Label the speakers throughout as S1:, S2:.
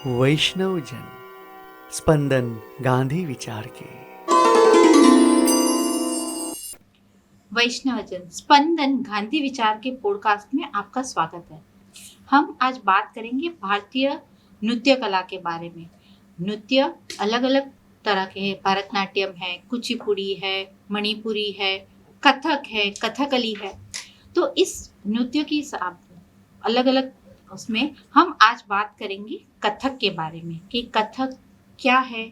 S1: वैष्णव जन, स्पंदन गांधी विचार के।
S2: वैष्णवजन स्पंदन गांधी विचार के पॉडकास्ट में आपका स्वागत है। हम आज बात करेंगे भारतीय नृत्य कला के बारे में। नृत्य अलग अलग तरह के हैं। भरतनाट्यम है, कुचिपुड़ी है, मणिपुरी है, कथक है, कथकली है। तो इस नृत्य की अलग अलग उसमें हम आज बात करेंगे कथक के बारे में कि कथक क्या है,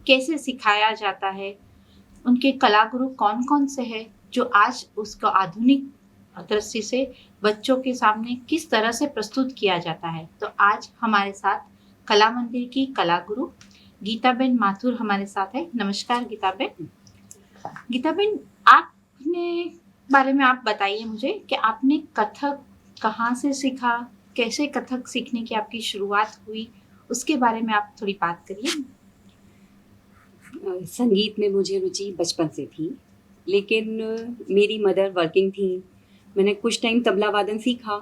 S2: कैसे सिखाया जाता है, उनके कलागुरु कौन कौन से हैं जो आज उसको आधुनिक दृष्टि से बच्चों के सामने किस तरह से प्रस्तुत किया जाता है। तो आज हमारे साथ कला मंदिर की कलागुरु गीताबेन माथुर हमारे साथ है। नमस्कार गीताबेन। गीताबेन, आपने बारे में आप बताइए मुझे कि आपने कथक कहाँ से सीखा, कैसे कथक सीखने की आपकी शुरुआत हुई, उसके बारे में आप थोड़ी बात करिए।
S3: संगीत में मुझे रुचि बचपन से थी, लेकिन मेरी मदर वर्किंग थी। मैंने कुछ टाइम तबला वादन सीखा,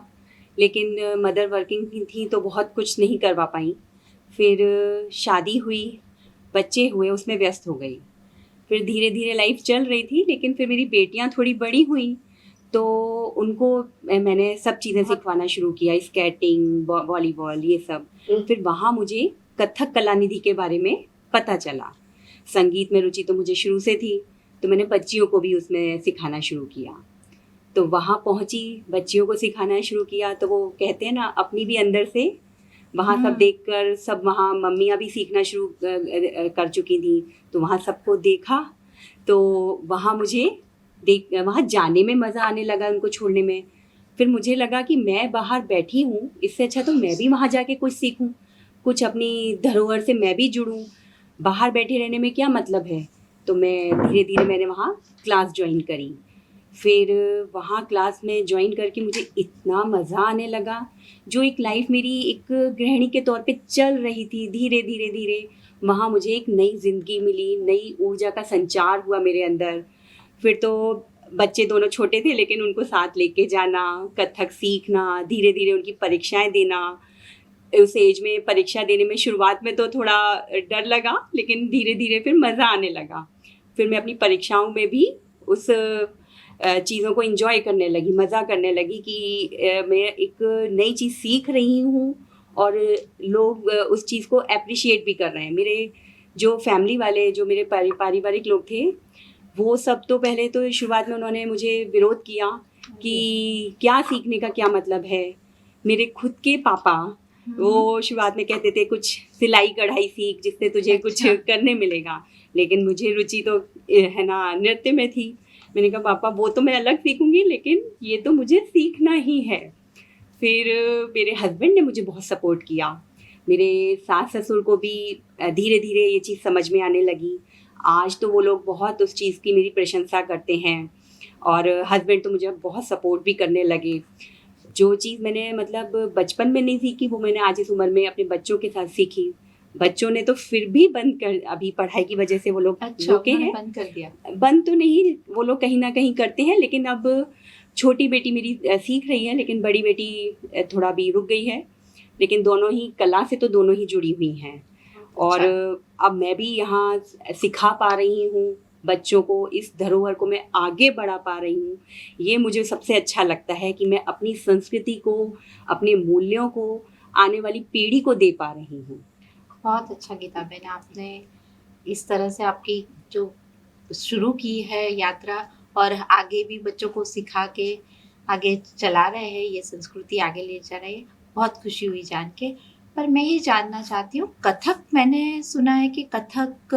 S3: लेकिन मदर वर्किंग थी तो बहुत कुछ नहीं करवा पाई। फिर शादी हुई, बच्चे हुए, उसमें व्यस्त हो गई। फिर धीरे धीरे लाइफ चल रही थी, लेकिन फिर मेरी बेटियां थोड़ी बड़ी हुई तो उनको मैंने सब चीज़ें सिखवाना शुरू किया, स्केटिंग, वॉलीबॉल, ये सब। फिर वहाँ मुझे कथक कलानिधि के बारे में पता चला। संगीत में रुचि तो मुझे शुरू से थी, तो मैंने बच्चियों को भी उसमें सिखाना शुरू किया। तो वहाँ पहुँची, बच्चियों को सिखाना शुरू किया, तो वो कहते हैं ना, अपनी भी अंदर से वहाँ सब देखकर, सब वहाँ मम्मियाँ भी सीखना शुरू कर चुकी थी, तो वहाँ सबको देखा। तो वहाँ मुझे वहाँ जाने में मज़ा आने लगा, उनको छोड़ने में। फिर मुझे लगा कि मैं बाहर बैठी हूँ, इससे अच्छा तो मैं भी वहाँ जाके कुछ सीखूँ, कुछ अपनी धरोहर से मैं भी जुड़ूँ। बाहर बैठे रहने में क्या मतलब है। तो मैं धीरे धीरे मैंने वहाँ क्लास ज्वाइन करी। फिर वहाँ क्लास में ज्वाइन करके मुझे इतना मज़ा आने लगा। जो एक लाइफ मेरी एक गृहिणी के तौर पे चल रही थी, धीरे धीरे धीरे वहाँ मुझे एक नई ज़िंदगी मिली, नई ऊर्जा का संचार हुआ मेरे अंदर। फिर तो बच्चे दोनों छोटे थे, लेकिन उनको साथ लेके जाना, कथक सीखना, धीरे धीरे उनकी परीक्षाएं देना। उस एज में परीक्षा देने में शुरुआत में तो थोड़ा डर लगा, लेकिन धीरे धीरे फिर मज़ा आने लगा। फिर मैं अपनी परीक्षाओं में भी उस चीज़ों को एंजॉय करने लगी, मज़ा करने लगी कि मैं एक नई चीज़ सीख रही हूँ और लोग उस चीज़ को अप्रिशिएट भी कर रहे हैं। मेरे जो फैमिली वाले, जो मेरे पारिवारिक लोग थे, वो सब तो पहले तो शुरुआत में उन्होंने मुझे विरोध किया कि क्या सीखने का क्या मतलब है। मेरे खुद के पापा वो शुरुआत में कहते थे कुछ सिलाई कढ़ाई सीख, जिससे तुझे कुछ करने मिलेगा। लेकिन मुझे रुचि तो है ना नृत्य में थी। मैंने कहा पापा वो तो मैं अलग सीखूंगी, लेकिन ये तो मुझे सीखना ही है। फिर मेरे हस्बैंड ने मुझे बहुत सपोर्ट किया। मेरे सास ससुर को भी धीरे धीरे ये चीज़ समझ में आने लगी। आज तो वो लोग बहुत उस चीज़ की मेरी प्रशंसा करते हैं, और हस्बैंड तो मुझे बहुत सपोर्ट भी करने लगे। जो चीज़ मैंने मतलब बचपन में नहीं सीखी, वो मैंने आज इस उम्र में अपने बच्चों के साथ सीखी। बच्चों ने तो फिर भी बंद कर, अभी पढ़ाई की वजह से वो लोग रोके हैं।
S2: बंद कर दिया?
S3: बंद तो नहीं, वो लोग कहीं ना कहीं करते हैं, लेकिन अब छोटी बेटी मेरी सीख रही है, लेकिन बड़ी बेटी थोड़ा भी रुक गई है। लेकिन दोनों ही कला से तो दोनों ही जुड़ी हुई हैं। और अब मैं भी यहाँ सिखा पा रही हूँ बच्चों को, इस धरोहर को मैं आगे बढ़ा पा रही हूँ। ये मुझे सबसे अच्छा लगता है कि मैं अपनी संस्कृति को, अपने मूल्यों को आने वाली पीढ़ी को दे पा रही हूँ।
S2: बहुत अच्छा गीताबेन, आपने इस तरह से आपकी जो शुरू की है यात्रा, और आगे भी बच्चों को सिखा के आगे चला रहे हैं, ये संस्कृति आगे ले जा रहे हैं। बहुत खुशी हुई जान के। पर मैं ये जानना चाहती हूँ, कथक मैंने सुना है कि कथक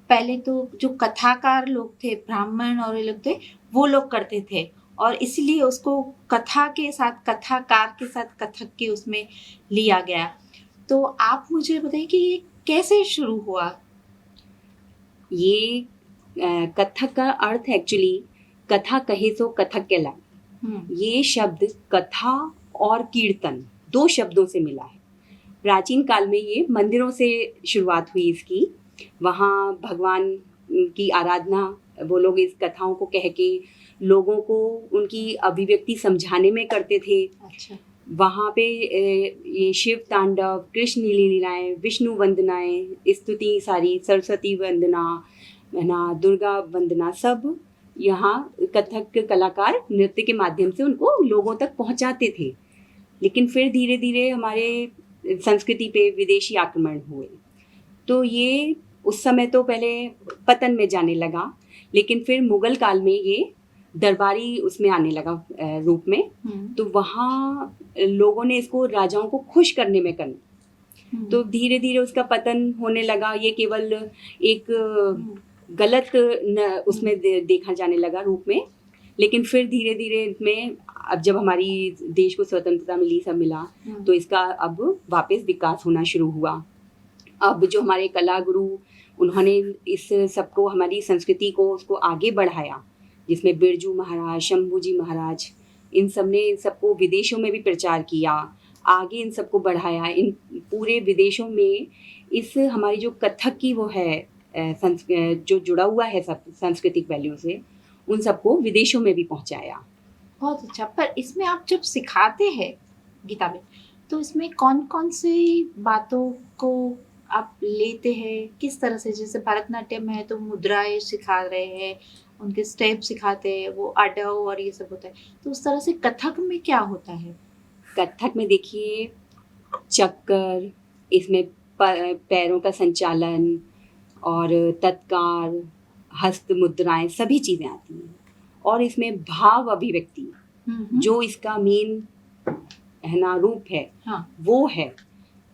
S2: पहले तो जो कथाकार लोग थे, ब्राह्मण और ये लोग थे, वो लोग करते थे, और इसलिए उसको कथा के साथ, कथाकार के साथ कथक के उसमें लिया गया। तो आप मुझे बताइए कि ये कैसे शुरू हुआ?
S3: ये कथक का अर्थ एक्चुअली कथा कहे सो कथक कहलाए। ये शब्द कथा और कीर्तन दो शब्दों से मिला है। प्राचीन काल में ये मंदिरों से शुरुआत हुई इसकी। वहाँ भगवान की आराधना वो लोग इस कथाओं को कह के लोगों को उनकी अभिव्यक्ति समझाने में करते थे।
S2: अच्छा।
S3: वहाँ पे ये शिव तांडव, कृष्ण लीलाएं, विष्णु वंदनाएं, स्तुति सारी, सरस्वती वंदना, है ना, दुर्गा वंदना, सब यहाँ कथक कलाकार नृत्य के माध्यम से उनको लोगों तक पहुँचाते थे। लेकिन फिर धीरे धीरे हमारे संस्कृति पे विदेशी आक्रमण हुए, तो ये उस समय तो पहले पतन में जाने लगा, लेकिन फिर मुगल काल में ये दरबारी उसमें आने लगा रूप में। तो वहाँ लोगों ने इसको राजाओं को खुश करने में करना, तो धीरे धीरे उसका पतन होने लगा। ये केवल एक गलत उसमें देखा जाने लगा रूप में। लेकिन फिर धीरे धीरे इसमें अब जब हमारी देश को स्वतंत्रता मिली, सब मिला, तो इसका अब वापस विकास होना शुरू हुआ। अब जो हमारे कला गुरु, उन्होंने इस सबको, हमारी संस्कृति को, उसको आगे बढ़ाया, जिसमें बिरजू महाराज, शंभू जी महाराज, इन सब ने इन सबको विदेशों में भी प्रचार किया, आगे इन सबको बढ़ाया। इन पूरे विदेशों में इस हमारी जो कथक की वो है जो जुड़ा हुआ है सब सांस्कृतिक वैल्यू से, उन सबको विदेशों में भी पहुंचाया।
S2: बहुत अच्छा। पर इसमें आप जब सिखाते हैं गीता में, तो इसमें कौन कौन सी बातों को आप लेते हैं, किस तरह से? जैसे भरतनाट्यम है तो मुद्राएं सिखा रहे हैं, उनके स्टेप सिखाते हैं, वो आडव और ये सब होता है, तो उस तरह से कथक में क्या होता है?
S3: कथक में देखिए चक्कर, इसमें पैरों का संचालन और तत्कार, हस्त मुद्राएं, सभी चीज़ें आती हैं। और इसमें भाव अभिव्यक्ति, जो इसका मेन है ना रूप है,
S2: हाँ।
S3: वो है।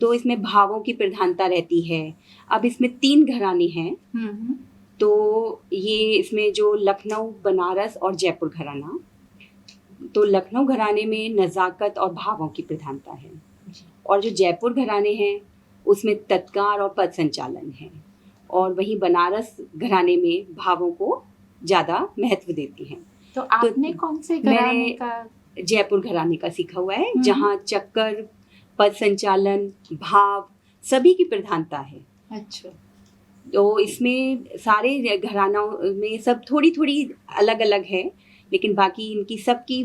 S3: तो इसमें भावों की प्रधानता रहती है। अब इसमें 3 घराने हैं, तो ये इसमें जो लखनऊ, बनारस और जयपुर घराना, तो लखनऊ घराने में नज़ाकत और भावों की प्रधानता है, और जो जयपुर घराने हैं उसमें तत्कार और पद संचालन है, और वहीं बनारस घराने में भावों को ज़्यादा महत्व देती हैं।
S2: तो आपने कौन से घराने का?
S3: जयपुर घराने का सीखा हुआ है, जहाँ चक्कर, पद संचालन, भाव, सभी की प्रधानता है।
S2: अच्छा।
S3: तो इसमें सारे घरानों में सब थोड़ी थोड़ी अलग अलग है, लेकिन बाकी इनकी सबकी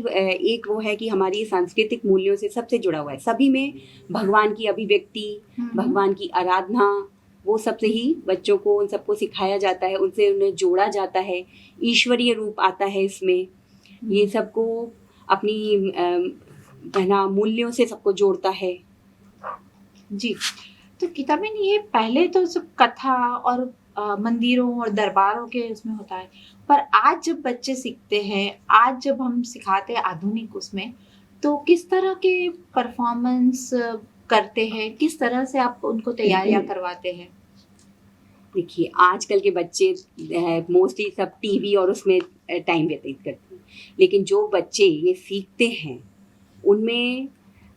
S3: एक वो है कि हमारी सांस्कृतिक मूल्यों से सबसे जुड़ा हुआ है। सभी में भगवान की अभिव्यक्ति, भगवान की आराधना, वो सबसे ही बच्चों को, उन सबको सिखाया जाता है, उनसे उन्हें जोड़ा जाता है, ईश्वरीय रूप आता है इसमें। ये सबको अपनी बहना मूल्यों से सबको जोड़ता है।
S2: जी। तो किताबें ये पहले तो सब कथा और मंदिरों और दरबारों के उसमें होता है, पर आज जब बच्चे सीखते हैं, आज जब हम सिखाते हैं आधुनिक उसमें, तो किस तरह के परफॉर्मेंस करते हैं, किस तरह से आप उनको तैयारियां करवाते हैं?
S3: देखिए आजकल के बच्चे मोस्टली सब टीवी और उसमें टाइम व्यतीत करते हैं, लेकिन जो बच्चे ये सीखते हैं उनमें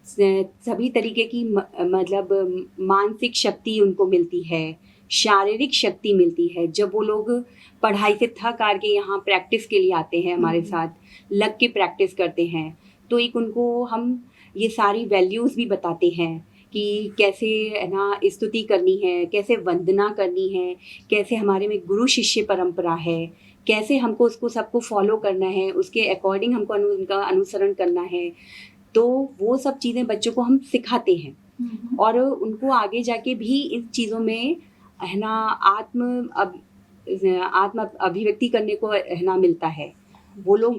S3: सभी तरीके की मतलब मानसिक शक्ति उनको मिलती है, शारीरिक शक्ति मिलती है। जब वो लोग पढ़ाई से थक हार के यहाँ प्रैक्टिस के लिए आते हैं, हमारे साथ लग के प्रैक्टिस करते हैं, तो एक उनको हम ये सारी वैल्यूज़ भी बताते हैं कि कैसे है ना स्तुति करनी है, कैसे वंदना करनी है, कैसे हमारे में गुरु शिष्य परंपरा है, कैसे हमको उसको सबको फॉलो करना है, उसके अकॉर्डिंग हमको उनका अनुसरण करना है। तो वो सब चीज़ें बच्चों को हम सिखाते हैं, और उनको आगे जाके भी इन चीज़ों में है ना आत्म अभिव्यक्ति करने को है ना मिलता है। वो लोग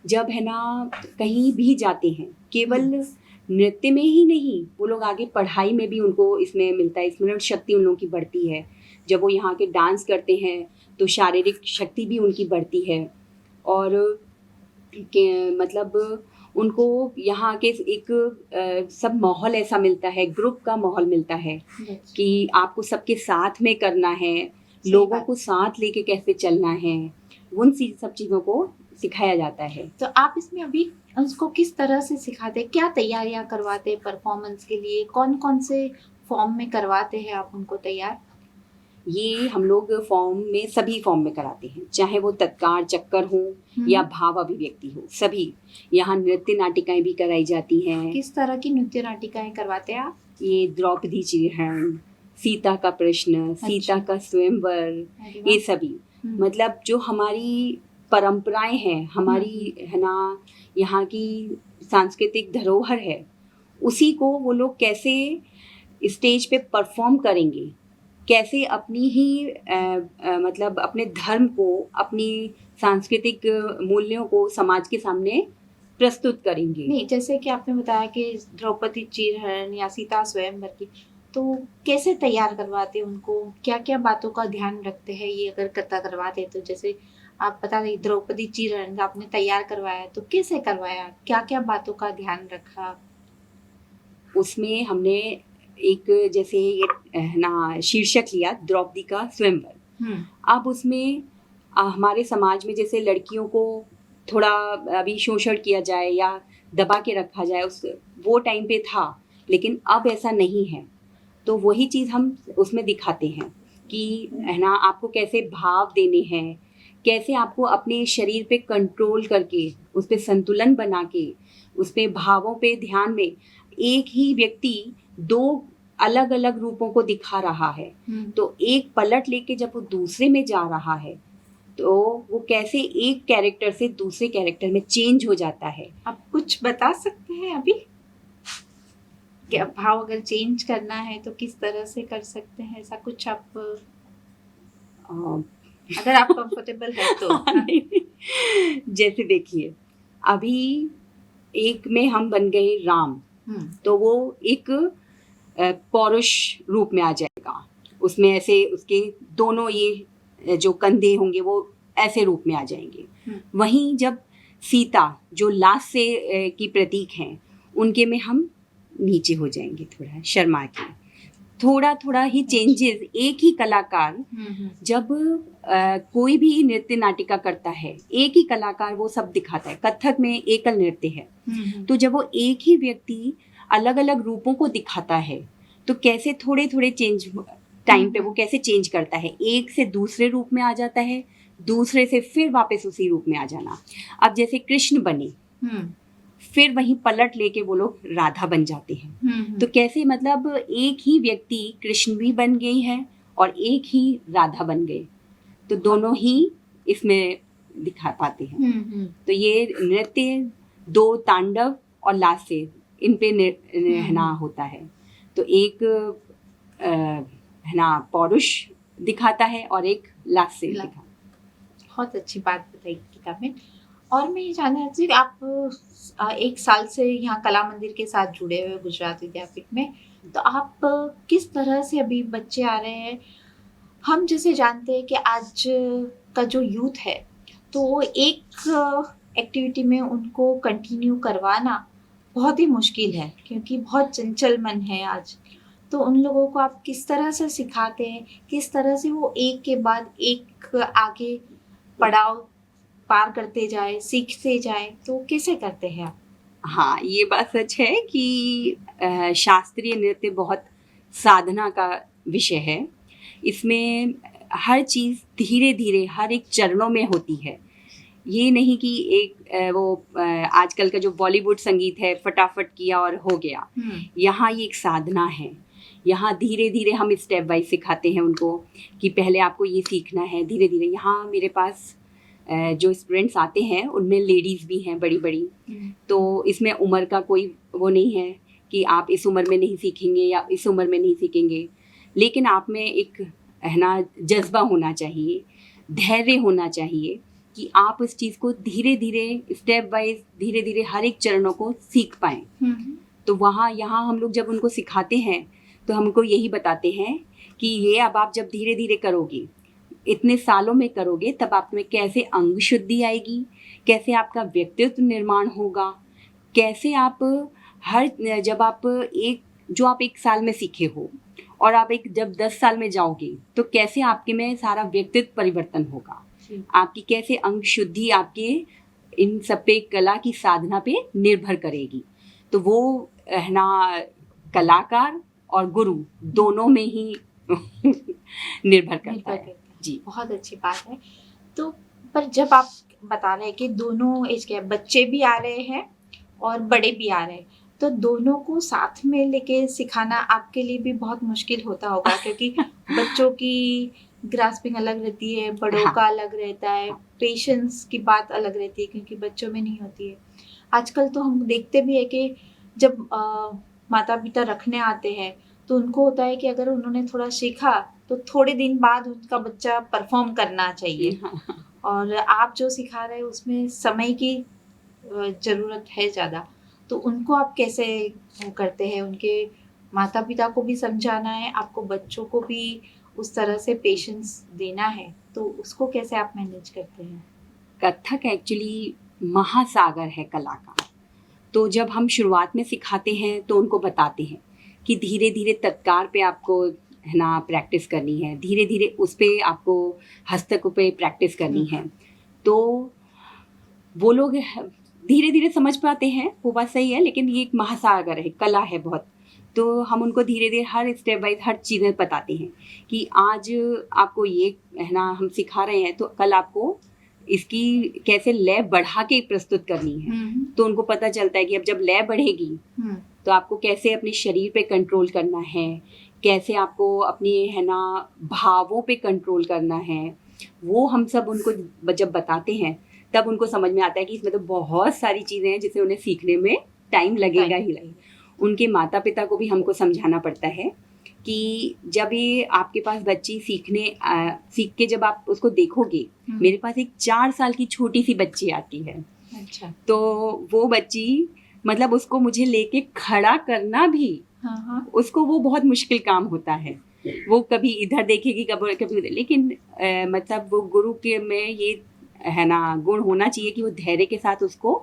S3: जब है ना कहीं भी जाते हैं, केवल नृत्य में ही नहीं, वो लोग आगे पढ़ाई में भी उनको इसमें मिलता है, स्मरण शक्ति उन लोगों की बढ़ती है। जब वो यहाँ के डांस करते हैं तो शारीरिक शक्ति भी उनकी बढ़ती है, और मतलब उनको यहाँ के एक सब माहौल ऐसा मिलता है, ग्रुप का माहौल मिलता है कि आपको सबके साथ में करना है, लोगों को साथ लेके कैसे चलना है, उन सब चीज़ों को सिखाया जाता है।
S2: तो आप इसमें अभी उसको किस तरह से सिखाते हैं, क्या तैयारियां करवाते हैं परफॉर्मेंस के लिए, कौन कौन से फॉर्म में करवाते हैं आप उनको तैयार?
S3: ये हम लोग फॉर्म में, सभी फॉर्म में कराते हैं, चाहे वो तत्कार चक्कर हो या भाव अभिव्यक्ति हो, सभी। यहाँ नृत्य नाटिकाएं भी कराई जाती हैं।
S2: किस तरह की नृत्य नाटिकाएं करवाते हैं आप?
S3: ये द्रौपदी चिहरण, सीता का प्रश्न, सीता का स्वयंवर, ये सभी मतलब जो हमारी परंपराएं हैं, हमारी है ना यहाँ की सांस्कृतिक धरोहर है, उसी को वो लोग कैसे स्टेज पे परफॉर्म करेंगे, कैसे अपनी ही मतलब अपने धर्म को, अपनी सांस्कृतिक मूल्यों को समाज के सामने प्रस्तुत करेंगे।
S2: नहीं, जैसे कि आपने बताया कि द्रौपदी चीरहरण या सीता स्वयंवर की, तो कैसे तैयार करवाते उनको, क्या क्या बातों का ध्यान रखते हैं ये अगर करवाते? तो जैसे आप बता रही द्रौपदी चीरहरण आपने तैयार करवाया, तो कैसे करवाया, क्या क्या बातों का ध्यान रखा?
S3: उसमें हमने एक जैसे ये ना शीर्षक लिया द्रौपदी का स्वयंवर। अब उसमें हमारे समाज में जैसे लड़कियों को थोड़ा अभी शोषण किया जाए या दबा के रखा जाए, उस वो टाइम पे था, लेकिन अब ऐसा नहीं है। तो वही चीज़ हम उसमें दिखाते हैं कि है ना, आपको कैसे भाव देने हैं, कैसे आपको अपने शरीर पे कंट्रोल करके, उस पे संतुलन बना के, उस पे भावों पे ध्यान में, एक ही व्यक्ति दो अलग अलग रूपों को दिखा रहा है, तो एक पलट लेके जब वो दूसरे में जा रहा है, तो वो कैसे एक कैरेक्टर से दूसरे कैरेक्टर में चेंज हो जाता है।
S2: आप कुछ बता सकते हैं अभी? क्या भाव अगर चेंज करना है तो किस तरह से कर सकते हैं, ऐसा कुछ आप अगर आप कंफर्टेबल है तो?
S3: जैसे देखिए, अभी एक में हम बन गए राम, तो वो एक पौरुष रूप में आ जाएगा, उसमें ऐसे उसके दोनों ये जो कंधे होंगे वो ऐसे रूप में आ जाएंगे। वहीं जब सीता जो लास्ट से की प्रतीक हैं, उनके में हम नीचे हो जाएंगे, थोड़ा शर्मा के, थोड़ा थोड़ा ही चेंजेस। एक ही कलाकार जब कोई भी नृत्य नाटिका करता है, एक ही कलाकार वो सब दिखाता है। कथक में एकल नृत्य है, तो जब वो एक ही व्यक्ति अलग अलग रूपों को दिखाता है, तो कैसे थोड़े थोड़े चेंज टाइम पे वो कैसे चेंज करता है, एक से दूसरे रूप में आ जाता है, दूसरे से फिर वापस उसी रूप में आ जाना। अब जैसे कृष्ण बने, फिर वहीं पलट लेके वो लोग राधा बन जाते हैं। तो कैसे मतलब एक ही व्यक्ति कृष्ण भी बन गई है और एक ही राधा बन गए, तो दोनों ही इसमें दिखा पाते हैं। तो ये नृत्य दो तांडव और लास्य, इन पे रहना होता है। तो एक है ना पौरुष दिखाता है और एक लास्य दिखाता है।
S2: बहुत अच्छी बात बताई गीता में। और मैं ये जानना चाहती हूँ, आप एक साल से यहाँ कला मंदिर के साथ जुड़े हुए गुजरात विद्यापीठ में, तो आप किस तरह से अभी बच्चे आ रहे हैं? हम जैसे जानते हैं कि आज का जो यूथ है, तो वो एक एक्टिविटी में उनको कंटिन्यू करवाना बहुत ही मुश्किल है, क्योंकि बहुत चंचल मन है आज। तो उन लोगों को आप किस तरह से सिखाते हैं, किस तरह से वो एक के बाद एक आगे पड़ाव पार करते जाए, सीखते जाए, तो कैसे करते हैं आप?
S3: हाँ, ये बात सच है कि शास्त्रीय नृत्य बहुत साधना का विषय है। इसमें हर चीज़ धीरे धीरे हर एक चरणों में होती है। ये नहीं कि एक वो आजकल का जो बॉलीवुड संगीत है, फटाफट किया और हो गया। यहाँ ये एक साधना है। यहाँ धीरे धीरे हम स्टेप वाइज सिखाते हैं उनको कि पहले आपको ये सीखना है, धीरे धीरे। यहाँ मेरे पास जो स्टूडेंट्स आते हैं उनमें लेडीज़ भी हैं बड़ी बड़ी, तो इसमें उम्र का कोई वो नहीं है कि आप इस उम्र में नहीं सीखेंगे या इस उम्र में नहीं सीखेंगे। लेकिन आप में एक है ना जज्बा होना चाहिए, धैर्य होना चाहिए कि आप इस चीज़ को धीरे धीरे स्टेप वाइज धीरे धीरे हर एक चरणों को सीख पाएँ। तो वहाँ यहाँ हम लोग जब उनको सिखाते हैं तो हमको यही बताते हैं कि ये अब आप जब धीरे धीरे करोगे, इतने सालों में करोगे, तब आप में कैसे अंग शुद्धि आएगी, कैसे आपका व्यक्तित्व निर्माण होगा, कैसे आप हर जब आप एक साल में सीखे हो और आप जब 10 साल में जाओगे, तो कैसे आपके में सारा व्यक्तित्व परिवर्तन होगा, आपकी कैसे अंग शुद्धि आपके इन सब पे कला की साधना पे निर्भर करेगी। तो वो है ना कलाकार और गुरु दोनों में ही निर्भर करता है। जी,
S2: बहुत अच्छी बात है। तो पर जब आप बता रहे हैं कि दोनों एज के बच्चे भी आ रहे हैं और बड़े भी आ रहे हैं, तो दोनों को साथ में लेके सिखाना आपके लिए भी बहुत मुश्किल होता होगा, क्योंकि बच्चों की ग्रास्पिंग अलग रहती है, बड़ों का अलग रहता है, पेशेंस की बात अलग रहती है, क्योंकि बच्चों में नहीं होती है। आजकल तो हम देखते भी है कि जब माता पिता रखने आते हैं तो उनको होता है कि अगर उन्होंने थोड़ा सीखा तो थोड़े दिन बाद उनका बच्चा परफॉर्म करना चाहिए, और आप जो सिखा रहे हैं उसमें समय की ज़रूरत है ज़्यादा, तो उनको आप कैसे वो करते हैं? उनके माता पिता को भी समझाना है, आपको बच्चों को भी उस तरह से पेशेंस देना है, तो उसको कैसे आप मैनेज करते हैं?
S3: कथक एक्चुअली महासागर है कला का। तो जब हम शुरुआत में सिखाते हैं तो उनको बताते हैं कि धीरे धीरे तत्कार पे आपको है ना प्रैक्टिस करनी है, धीरे धीरे उस पे आपको हस्तक पे प्रैक्टिस करनी है। तो वो लोग धीरे धीरे समझ पाते हैं, वो बात सही है, लेकिन ये एक महासागर है, कला है बहुत। तो हम उनको धीरे धीरे हर स्टेप बाय हर चीज़ें बताते हैं कि आज आपको ये है ना हम सिखा रहे हैं, तो कल आपको इसकी कैसे लय बढ़ा के प्रस्तुत करनी है। तो उनको पता चलता है कि अब जब लय बढ़ेगी तो आपको कैसे अपने शरीर पे कंट्रोल करना है, कैसे आपको अपनी है ना भावों पे कंट्रोल करना है। वो हम सब उनको जब बताते हैं तब उनको समझ में आता है कि इसमें तो बहुत सारी चीज़ें हैं जिसे उन्हें सीखने में टाइम लगेगा ही लगेगा। उनके माता पिता को भी हमको समझाना पड़ता है कि जब ये आपके पास बच्ची सीख के जब आप उसको देखोगे, मेरे पास एक 4 साल की छोटी सी बच्ची आती है।
S2: अच्छा।
S3: तो वो बच्ची मतलब उसको मुझे लेके खड़ा करना भी उसको वो बहुत मुश्किल काम होता है। वो कभी इधर देखेगी कभी उधर, लेकिन मतलब वो गुरु के में ये है ना गुण होना चाहिए कि वो धैर्य के साथ उसको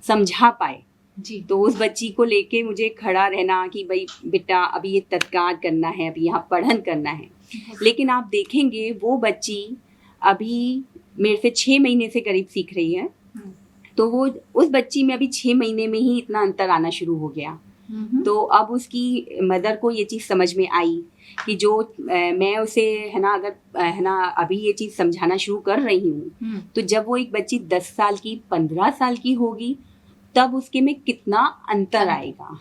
S3: समझा पाए
S2: जी।
S3: तो उस बच्ची को लेके मुझे खड़ा रहना कि भाई बेटा अभी ये तत्कार करना है, अभी यहाँ पढ़न करना है। लेकिन आप देखेंगे वो बच्ची अभी मेरे से 6 महीने से करीब सीख रही है, तो वो उस बच्ची में अभी 6 महीने में ही इतना अंतर आना शुरू हो गया। तो अब उसकी मदर को ये चीज़ समझ में आई कि जो मैं उसे है ना अगर है ना अभी ये चीज़ समझाना शुरू कर रही हूँ, तो जब वो एक बच्ची 10 साल की 15 साल की होगी तब उसके में कितना अंतर आएगा।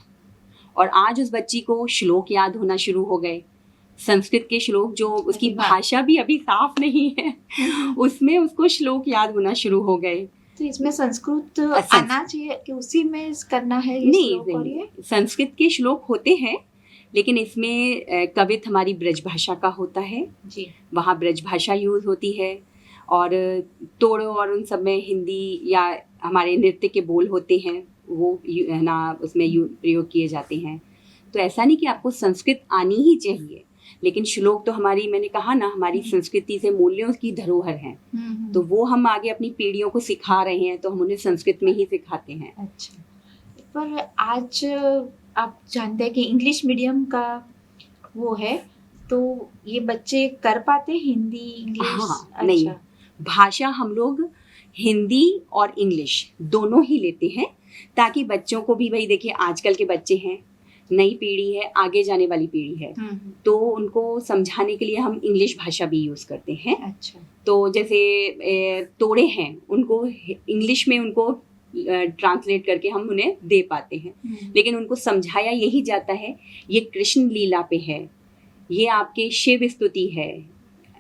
S3: और आज उस बच्ची को श्लोक याद होना शुरू हो गए, संस्कृत के श्लोक, जो उसकी भाषा भी अभी साफ नहीं है उसमें उसको श्लोक याद होना शुरू हो गए।
S2: तो इसमें संस्कृत आना चाहिए कि उसी में करना है ये श्लोक? और ये
S3: संस्कृत के श्लोक होते हैं, लेकिन इसमें कवित हमारी ब्रज भाषा का होता है
S2: जी।
S3: वहाँ ब्रज भाषा यूज होती है, और तोड़ो और उन सब में हिंदी या हमारे नृत्य के बोल होते हैं, वो है ना उसमें प्रयोग किए जाते हैं। तो ऐसा नहीं कि आपको संस्कृत आनी ही चाहिए, लेकिन श्लोक तो हमारी, मैंने कहा ना, हमारी संस्कृति से मूल्यों की धरोहर है। तो वो हम आगे अपनी पीढ़ियों को सिखा रहे हैं, तो हम उन्हें संस्कृत में ही सिखाते हैं।
S2: अच्छा, पर आज आप जानते हैं कि इंग्लिश मीडियम का वो है, तो ये बच्चे कर पाते हिंदी इंग्लिश?
S3: हाँ,
S2: अच्छा।
S3: नहीं, भाषा हम लोग हिंदी और इंग्लिश दोनों ही लेते हैं, ताकि बच्चों को भी, भाई देखिए आजकल के बच्चे हैं, नई पीढ़ी है, आगे जाने वाली पीढ़ी है, तो उनको समझाने के लिए हम इंग्लिश भाषा भी यूज़ करते हैं।
S2: अच्छा। तो
S3: जैसे तोड़े हैं, उनको इंग्लिश में उनको ट्रांसलेट करके हम उन्हें दे पाते हैं, लेकिन उनको समझाया यही जाता है ये कृष्ण लीला पे है, ये आपके शिव स्तुति है,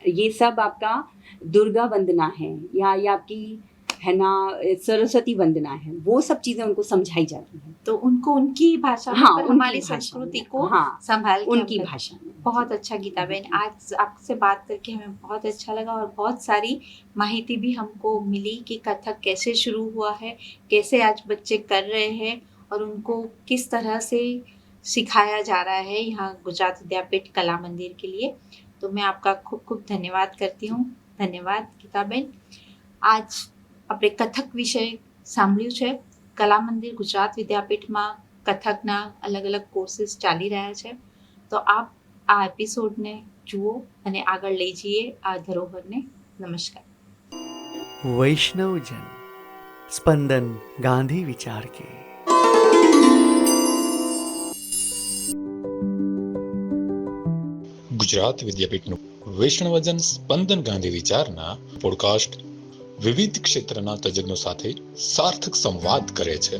S3: ये सब आपका दुर्गा वंदना है, या ये आपकी है ना सरस्वती वंदना है, वो सब चीजें उनको समझाई जाती हैं।
S2: तो उनको उनकी भाषा में,
S3: हाँ,
S2: पर हमारी संस्कृति को संभाल के
S3: उनकी भाषा में।
S2: बहुत अच्छा गीता बहन, आज आपसे बात करके हमें बहुत अच्छा लगा, और बहुत सारी माहिती भी हमको मिली कि कथक कैसे शुरू हुआ है, कैसे आज बच्चे कर रहे हैं, और उनको किस तरह से सिखाया जा रहा है यहाँ गुजरात विद्यापीठ कला मंदिर के लिए। तो मैं आपका खूब खूब धन्यवाद करती हूँ। धन्यवाद ગીતાબેન। આજ આપણે કથક વિષય સાંભળ્યું છે। કલા મંદિર ગુજરાત વિદ્યાપીઠમાં કથકના અલગ અલગ કોર્સીસ ચાલી રહ્યા છે, તો આપ આ એપિસોડને જુઓ અને આગળ લઈ જઈએ આ ધરોહરને। નમસ્કાર।
S1: वैष्णवजन स्पंदन गांधी विचार के।
S4: ગુજરાત વિદ્યાપીઠનું વૈષ્ણવજન સ્પંદન ગાંધી વિચારના પોડકાસ્ટ વિવિધ ક્ષેત્રના તજજ્ઞો સાથે સાર્થક સંવાદ કરે છે।